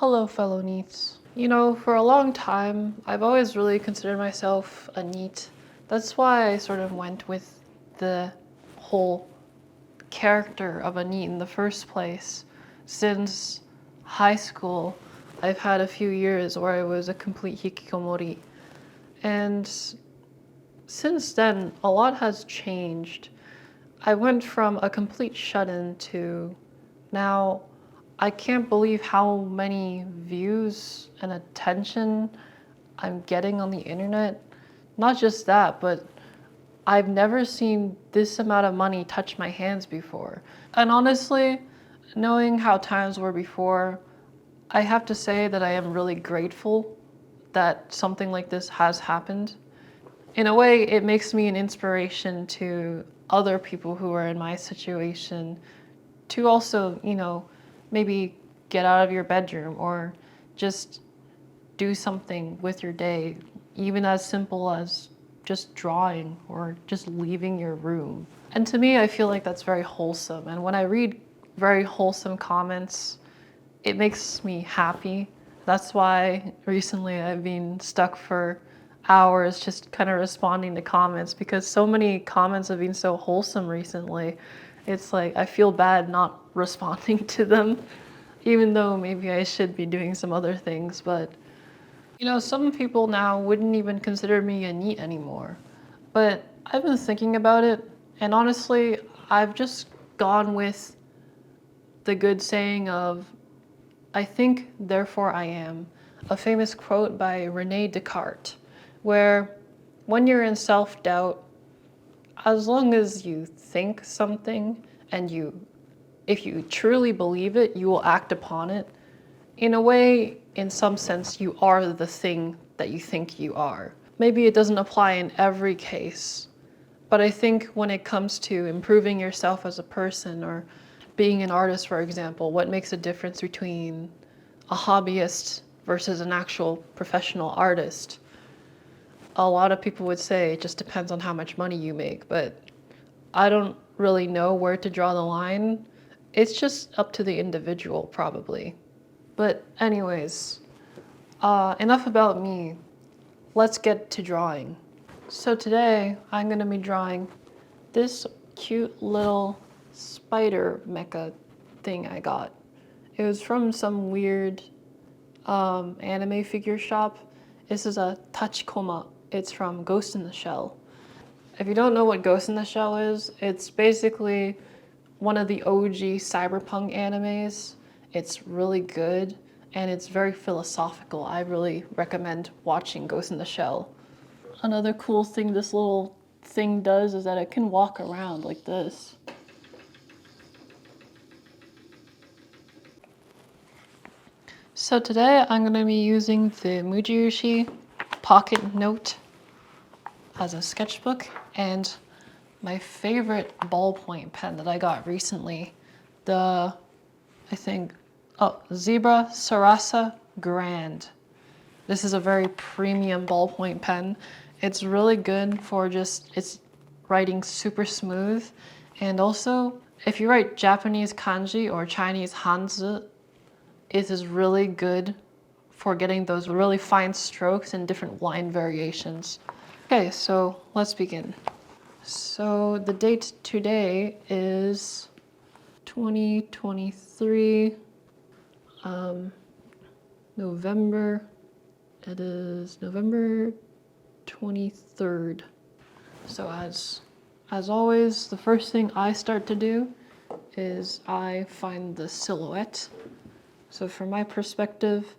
Hello, fellow NEETs. You know, for a long time, I've always really considered myself a NEET. That's why I sort of went with the whole character of a NEET in the first place. Since high school, I've had a few years where I was a complete hikikomori. And since then, a lot has changed. I went from a complete shut-in to now I can't believe how many views and attention I'm getting on the internet. Not just that, but I've never seen this amount of money touch my hands before. And honestly, knowing how times were before, I have to say that I am really grateful that something like this has happened. In a way, it makes me an inspiration to other people who are in my situation to also, maybe get out of your bedroom or just do something with your day, even as simple as just drawing or just leaving your room. And to me, I feel like that's very wholesome. And when I read very wholesome comments, it makes me happy. That's why recently I've been stuck for hours just kind of responding to comments because so many comments have been so wholesome recently. It's like I feel bad not responding to them, even though maybe I should be doing some other things. But some people now wouldn't even consider me a NEET anymore. But I've been thinking about it, and honestly, I've just gone with the good saying of, I think, therefore I am, a famous quote by René Descartes, where when you're in self-doubt, as long as you think something and if you truly believe it, you will act upon it. In a way, in some sense, you are the thing that you think you are. Maybe it doesn't apply in every case, but I think when it comes to improving yourself as a person or being an artist, for example, what makes a difference between a hobbyist versus an actual professional artist? A lot of people would say it just depends on how much money you make, but I don't really know where to draw the line. It's just up to the individual, probably. But anyways, enough about me. Let's get to drawing. So today, I'm gonna be drawing this cute little spider mecha thing I got. It was from some weird anime figure shop. This is a Tachikoma. It's from Ghost in the Shell. If you don't know what Ghost in the Shell is, it's basically one of the OG cyberpunk animes. It's really good and it's very philosophical. I really recommend watching Ghost in the Shell. Another cool thing this little thing does is that it can walk around like this. So today I'm going to be using the Mujiyoshi Pocket Note as a sketchbook and my favorite ballpoint pen that I got recently, Zebra Sarasa Grand. This is a very premium ballpoint pen. It's really good for it's writing super smooth. And also, if you write Japanese kanji or Chinese hanzi, it is really good for getting those really fine strokes and different line variations. Okay, so let's begin. So the date today is 2023, November. It is November 23rd. So as always, the first thing I start to do is I find the silhouette. So from my perspective,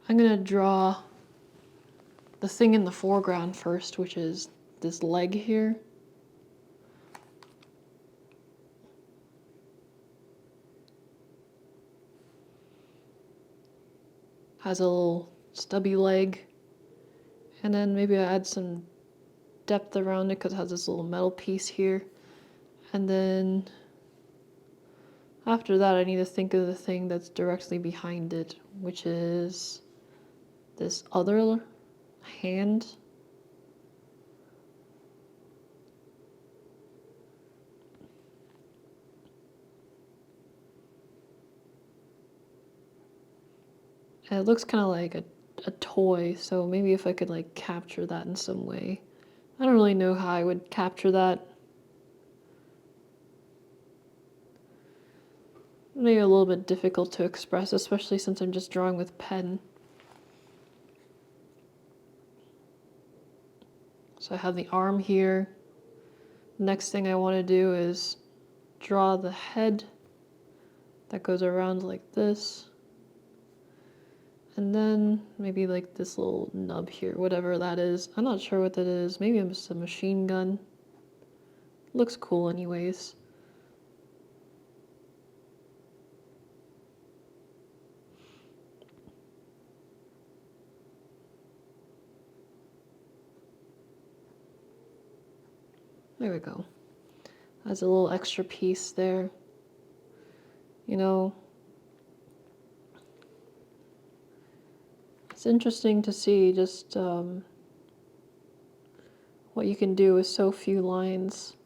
I'm gonna draw the thing in the foreground first, which is this leg here. Has a little stubby leg. And then maybe I add some depth around it because it has this little metal piece here. And then after that, I need to think of the thing that's directly behind it, which is this other hand. And it looks kind of like a toy, so maybe if I could like capture that in some way. I don't really know how I would capture that. Maybe a little bit difficult to express, especially since I'm just drawing with pen. So I have the arm here. Next thing I want to do is draw the head that goes around like this. And then maybe like this little nub here, whatever that is. I'm not sure what that is. Maybe it's just a machine gun. Looks cool anyways. There we go. That's a little extra piece there. You know, it's interesting to see just what you can do with so few lines.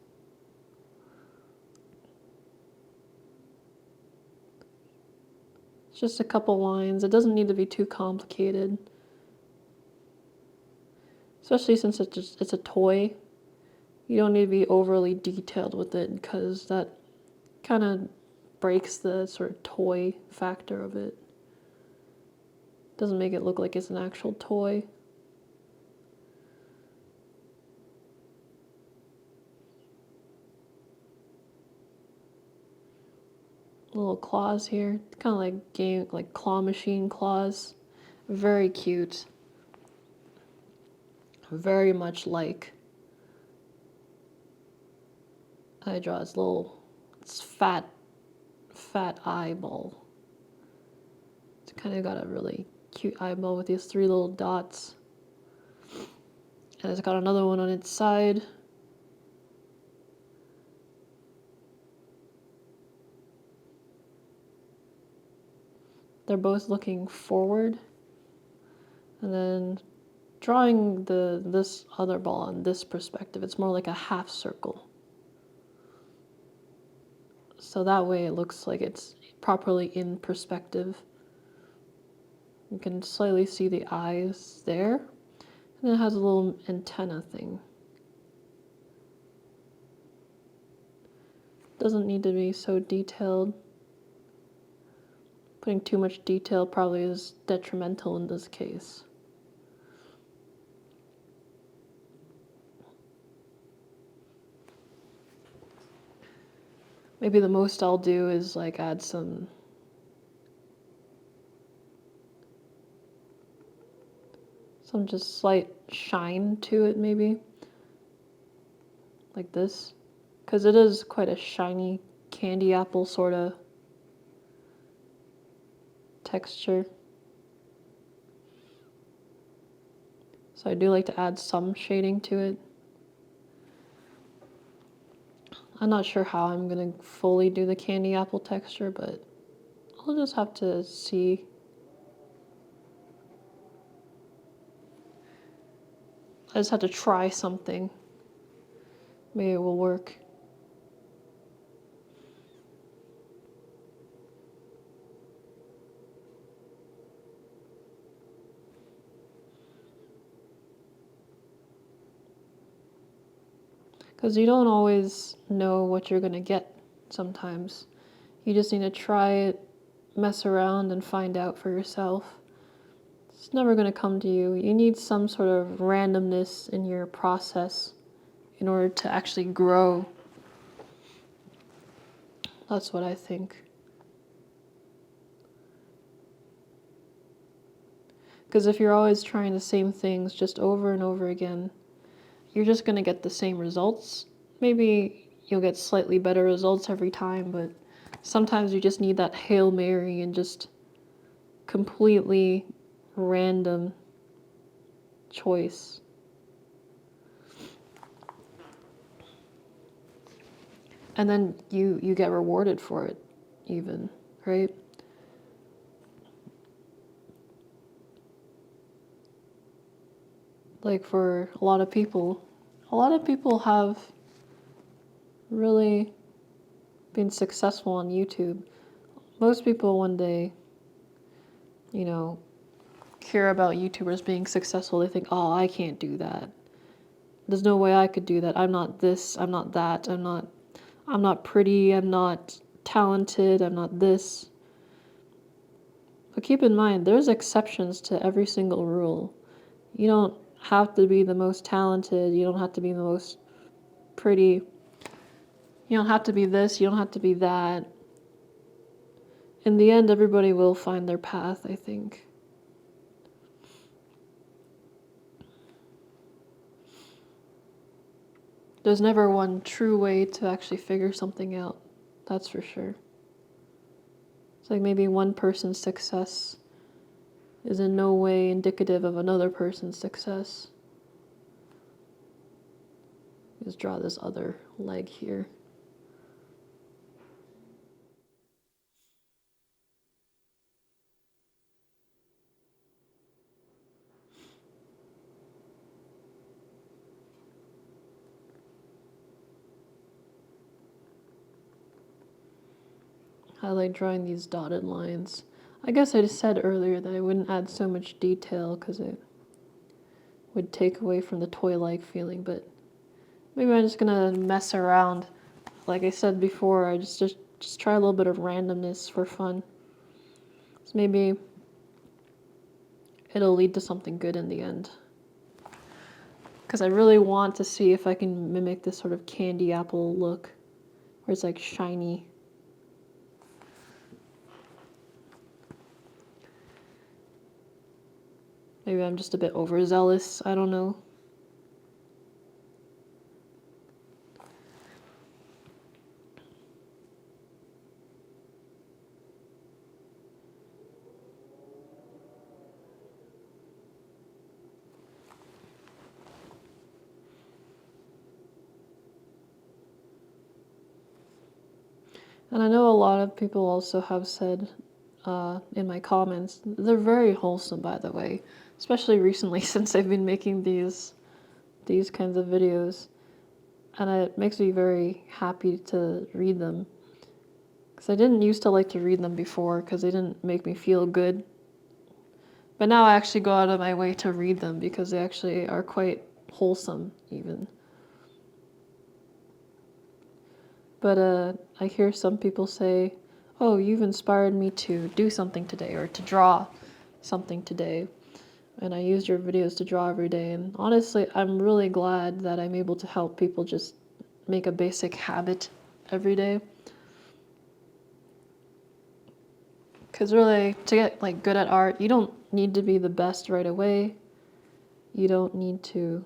It's just a couple lines. It doesn't need to be too complicated. Especially since it's a toy. You don't need to be overly detailed with it because that kind of breaks the sort of toy factor of it. Doesn't make it look like it's an actual toy. Little claws here, kind of like claw machine claws. Very cute. Very much like I draw his little, it's fat eyeball. It's kind of got a really cute eyeball with these 3 little dots. And it's got another one on its side. They're both looking forward. And then drawing this other ball on this perspective, it's more like a half circle. So that way it looks like it's properly in perspective. You can slightly see the eyes there. And it has a little antenna thing. Doesn't need to be so detailed. Putting too much detail probably is detrimental in this case. Maybe the most I'll do is like add some just slight shine to it maybe. Like this. Because it is quite a shiny candy apple sort of texture. So I do like to add some shading to it. I'm not sure how I'm going to fully do the candy apple texture, but I'll just have to see. I just have to try something. Maybe it will work. Because you don't always know what you're going to get sometimes. You just need to try it, mess around, and find out for yourself. It's never going to come to you. You need some sort of randomness in your process in order to actually grow. That's what I think. Because if you're always trying the same things just over and over again, you're just going to get the same results. Maybe you'll get slightly better results every time, but sometimes you just need that Hail Mary and just completely random choice. And then you get rewarded for it even, right? Like for a lot of people have really been successful on YouTube. Most people when they, hear about YouTubers being successful, they think, oh, I can't do that. There's no way I could do that. I'm not this, I'm not that, I'm not pretty, I'm not talented, I'm not this. But keep in mind, there's exceptions to every single rule. You don't have to be the most talented, you don't have to be the most pretty, you don't have to be this, you don't have to be that. In the end, everybody will find their path, I think. There's never one true way to actually figure something out, that's for sure. It's like maybe one person's success is in no way indicative of another person's success. Just draw this other leg here. I like drawing these dotted lines. I guess I just said earlier that I wouldn't add so much detail because it would take away from the toy-like feeling, but maybe I'm just gonna mess around. Like I said before, I just try a little bit of randomness for fun. So maybe it'll lead to something good in the end. Because I really want to see if I can mimic this sort of candy apple look, where it's like shiny. Maybe I'm just a bit overzealous, I don't know. And I know a lot of people also have said in my comments, they're very wholesome, by the way, especially recently since I've been making these kinds of videos. And it makes me very happy to read them. Because I didn't used to like to read them before because they didn't make me feel good. But now I actually go out of my way to read them because they actually are quite wholesome, even. But I hear some people say, oh, you've inspired me to do something today or to draw something today. And I use your videos to draw every day. And honestly, I'm really glad that I'm able to help people just make a basic habit every day. Because really, to get like good at art, you don't need to be the best right away. You don't need to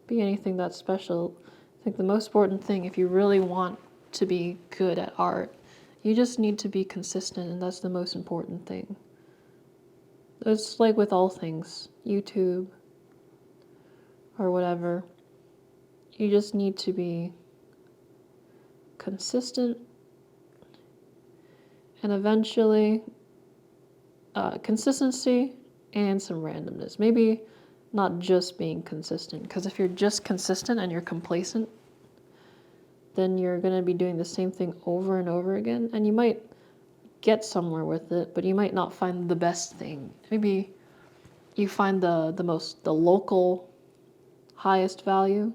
be anything that special. I think the most important thing, if you really want to be good at art, you just need to be consistent, and that's the most important thing. It's like with all things, YouTube or whatever. You just need to be consistent, and eventually consistency and some randomness. Maybe not just being consistent, because if you're just consistent and you're complacent, then you're going to be doing the same thing over and over again, and you might get somewhere with it, but you might not find the best thing. Maybe you find the local highest value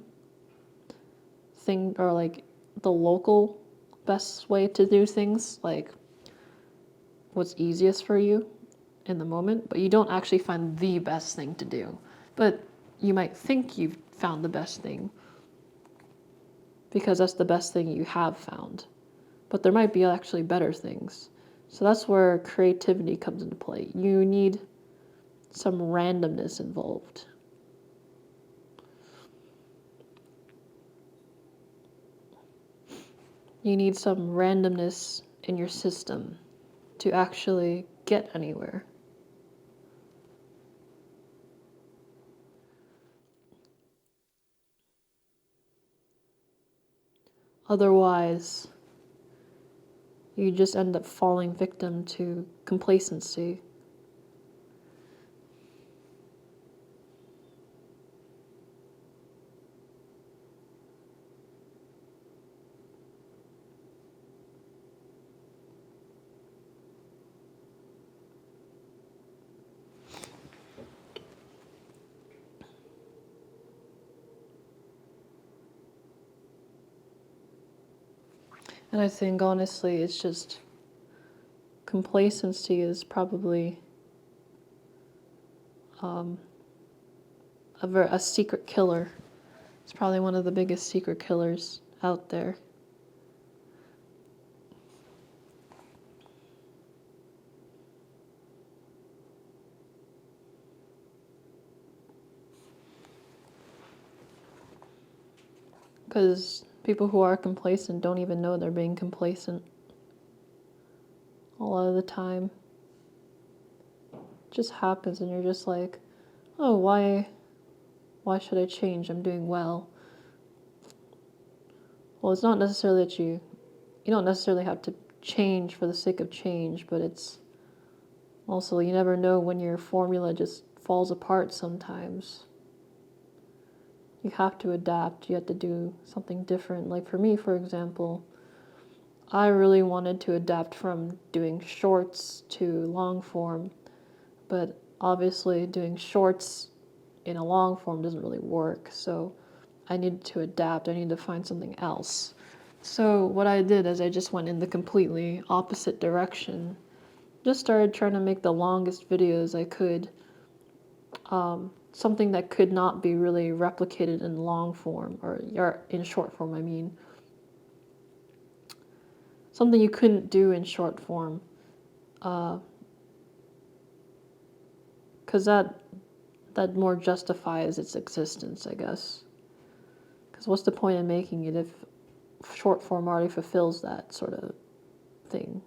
thing, or like the local best way to do things, like what's easiest for you in the moment, but you don't actually find the best thing to do. But you might think you've found the best thing because that's the best thing you have found. But there might be actually better things. So that's where creativity comes into play. You need some randomness involved. You need some randomness in your system to actually get anywhere. Otherwise, you just end up falling victim to complacency. And I think honestly it's just complacency is probably a secret killer. It's probably one of the biggest secret killers out there. Because people who are complacent don't even know they're being complacent a lot of the time. It just happens and you're just like, oh, why should I change? I'm doing well. Well, it's not necessarily that you don't necessarily have to change for the sake of change, but it's also, you never know when your formula just falls apart sometimes. You have to adapt. You have to do something different. Like for me, for example, I really wanted to adapt from doing shorts to long form, but obviously doing shorts in a long form doesn't really work. So I needed to adapt. I needed to find something else. So what I did is I just went in the completely opposite direction. Just started trying to make the longest videos I could. Something that could not be really replicated in long form, or in short form, I mean. Something you couldn't do in short form. Because that more justifies its existence, I guess. Because what's the point in making it if short form already fulfills that sort of thing?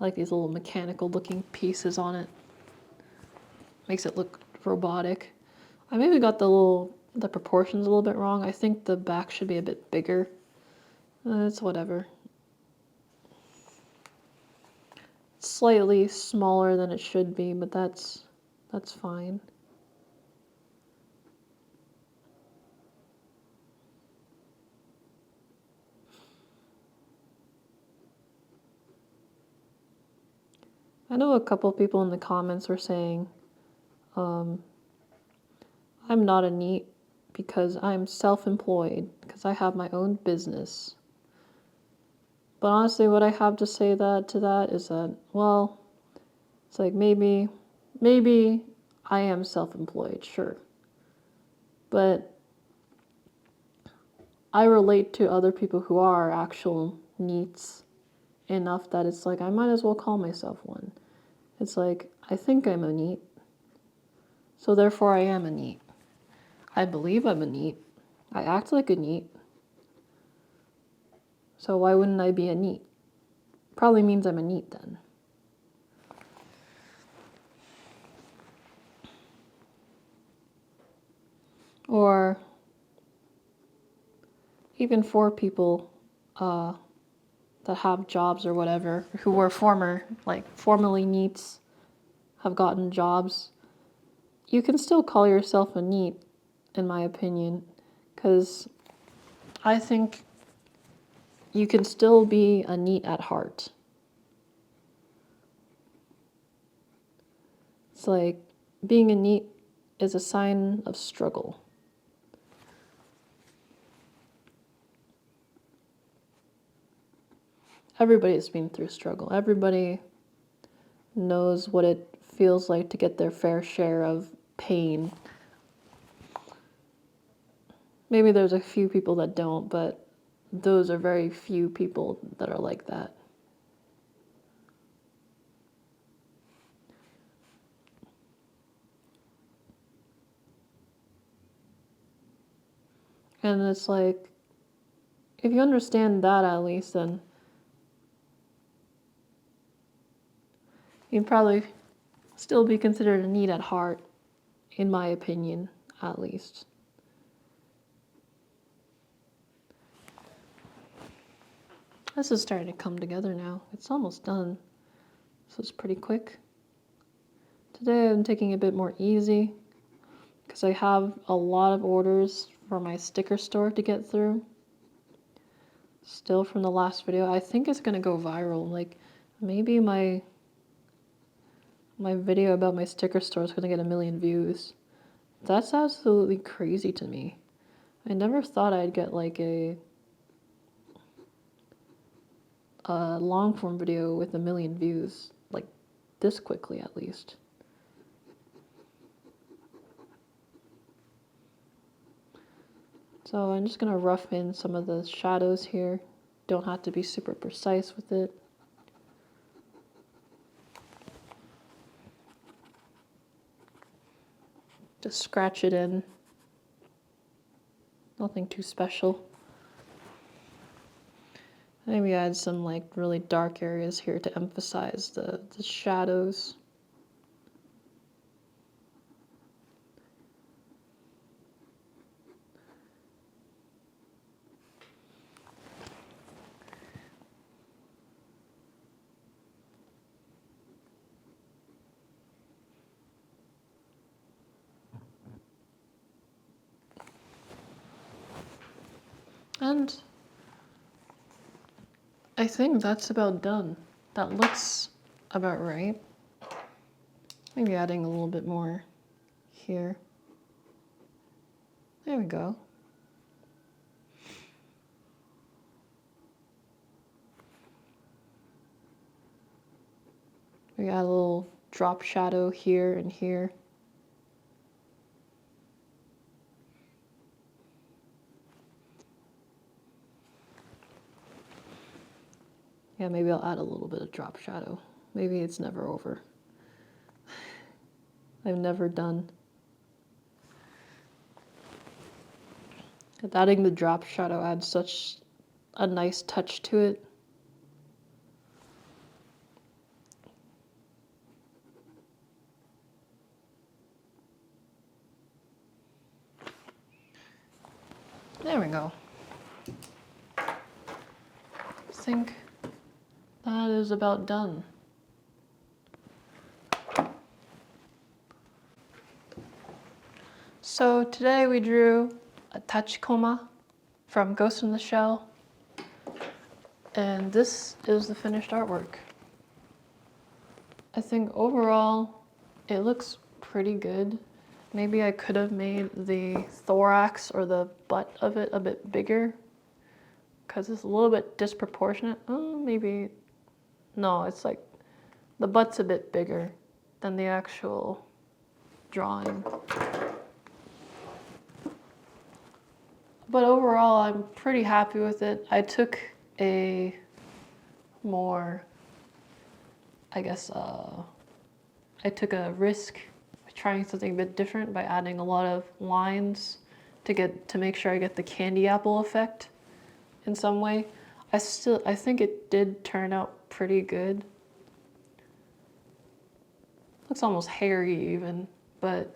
I like these little mechanical looking pieces on it. Makes it look robotic. I maybe got the proportions a little bit wrong. I think the back should be a bit bigger. It's whatever. It's slightly smaller than it should be, but that's fine. I know a couple people in the comments were saying, I'm not a NEET because I'm self-employed, because I have my own business. But honestly, what I have to say to that is that, well, it's like maybe I am self-employed, sure. But I relate to other people who are actual NEETs enough that it's like I might as well call myself one. It's like, I think I'm a NEET, so therefore I am a NEET. I believe I'm a NEET. I act like a NEET. So why wouldn't I be a NEET? Probably means I'm a NEET then. Or even for people that have jobs or whatever, who were formerly NEETs, have gotten jobs, you can still call yourself a NEET, in my opinion, because I think you can still be a NEET at heart. It's like being a NEET is a sign of struggle. Everybody's been through struggle. Everybody knows what it feels like to get their fair share of pain. Maybe there's a few people that don't, but those are very few people that are like that. And it's like, if you understand that at least, then you'd probably still be considered a NEET at heart, in my opinion, at least. This is starting to come together now. It's almost done. So it's pretty quick. Today I'm taking it a bit more easy because I have a lot of orders for my sticker store to get through. Still from the last video. I think it's going to go viral. Like, maybe my video about my sticker store is going to get 1 million views. That's absolutely crazy to me. I never thought I'd get like a long form video with 1 million views, like this quickly at least. So I'm just gonna rough in some of the shadows here. Don't have to be super precise with it. Just scratch it in. Nothing too special. Maybe add some like really dark areas here to emphasize the shadows. And I think that's about done. That looks about right. Maybe adding a little bit more here. There we go. We got a little drop shadow here and here. Yeah, maybe I'll add a little bit of drop shadow. Maybe it's never over. I've never done. Adding the drop shadow adds such a nice touch to it. There we go. I think that is about done. So today we drew a Tachikoma from Ghost in the Shell, and this is the finished artwork. I think overall it looks pretty good. Maybe I could have made the thorax or the butt of it a bit bigger because it's a little bit disproportionate. Oh, maybe, no, it's like the butt's a bit bigger than the actual drawing. But overall, I'm pretty happy with it. I took a more, I guess, I took a risk trying something a bit different by adding a lot of lines to make sure I get the candy apple effect in some way. I think it did turn out pretty good. Looks almost hairy even, but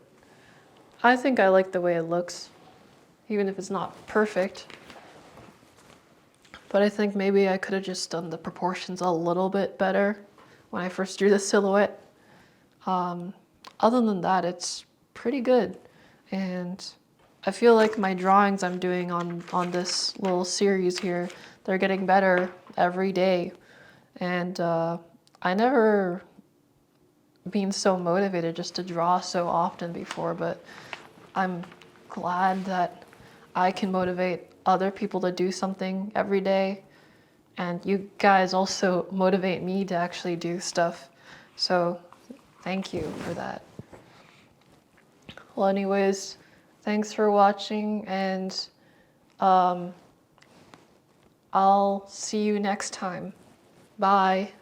I think I like the way it looks, even if it's not perfect. But I think maybe I could have just done the proportions a little bit better when I first drew the silhouette. Other than that, it's pretty good. And I feel like my drawings I'm doing on this little series here, they're getting better every day. And I never been so motivated just to draw so often before, but I'm glad that I can motivate other people to do something every day. And you guys also motivate me to actually do stuff. So thank you for that. Well, anyways, thanks for watching, and I'll see you next time. Bye.